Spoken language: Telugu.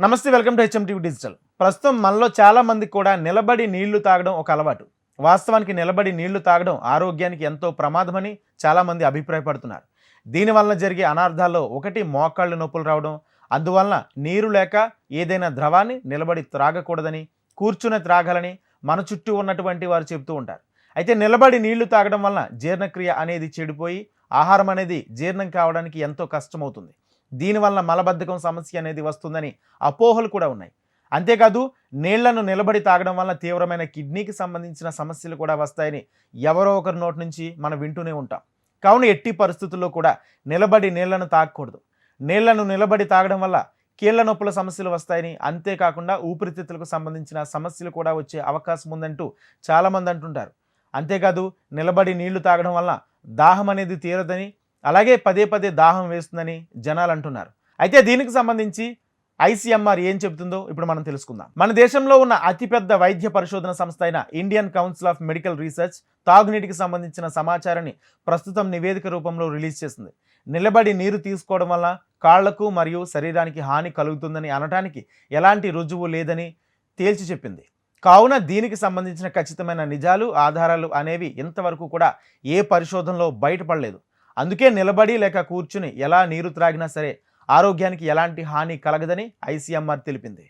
నమస్తే, welcome to HM TV digital. ప్రస్తుతం మనలో చాలా మందికి కూడా నిలబడి నీళ్లు తాగడం ఒక అలవాటు. వాస్తవానికి నిలబడి నీళ్లు తాగడం ఆరోగ్యానికి ఎంతో ప్రమాదమని చాలామంది అభిప్రాయపడుతున్నారు. దీనివల్ల జరిగే అనార్థాల్లో ఒకటి మోకాళ్ళు నొప్పులు రావడం, అందువలన నీరు లేక ఏదైనా ద్రవాన్ని నిలబడి త్రాగకూడదని, కూర్చుని త్రాగాలని మన చుట్టూ ఉన్నటువంటి వారు చెబుతూ ఉంటారు. అయితే నిలబడి నీళ్లు తాగడం వలన జీర్ణక్రియ అనేది చెడిపోయి ఆహారం అనేది జీర్ణం కావడానికి ఎంతో కష్టమవుతుంది. దీనివల్ల మలబద్ధకం సమస్య అనేది వస్తుందని అపోహలు కూడా ఉన్నాయి. అంతేకాదు నీళ్లను నిలబడి తాగడం వల్ల తీవ్రమైన కిడ్నీకి సంబంధించిన సమస్యలు కూడా వస్తాయని ఎవరో ఒకరి నోటి నుంచి మనం వింటూనే ఉంటాం. కావున ఎట్టి పరిస్థితుల్లో కూడా నిలబడి నీళ్లను తాగకూడదు. నీళ్లను నిలబడి తాగడం వల్ల కీళ్ల నొప్పుల సమస్యలు వస్తాయని, అంతేకాకుండా ఊపిరితిత్తులకు సంబంధించిన సమస్యలు కూడా వచ్చే అవకాశం ఉందంటూ చాలామంది అంటుంటారు. అంతేకాదు నిలబడి నీళ్లు తాగడం వల్ల దాహం అనేది తీరదని, అలాగే పదే పదే దాహం వేస్తుందని జనాలు అంటున్నారు. అయితే దీనికి సంబంధించి ఐసీఎంఆర్ ఏం చెబుతుందో ఇప్పుడు మనం తెలుసుకుందాం. మన దేశంలో ఉన్న అతిపెద్ద వైద్య పరిశోధన సంస్థ అయిన Indian Council of Medical Research తాగునీటికి సంబంధించిన సమాచారాన్ని ప్రస్తుతం నివేదిక రూపంలో రిలీజ్ చేసింది. నిలబడి నీరు తీసుకోవడం వల్ల కాళ్లకు మరియు శరీరానికి హాని కలుగుతుందని అనడానికి ఎలాంటి రుజువు లేదని తేల్చి చెప్పింది. కావున దీనికి సంబంధించిన ఖచ్చితమైన నిజాలు, ఆధారాలు అనేవి ఇంతవరకు కూడా ఏ పరిశోధనలో బయటపడలేదు. అందుకే నిలబడి లేక కూర్చుని ఎలా నీరు త్రాగినా సరే ఆరోగ్యానికి ఎలాంటి హాని కలగదని ఐసీఎంఆర్ తెలిపింది.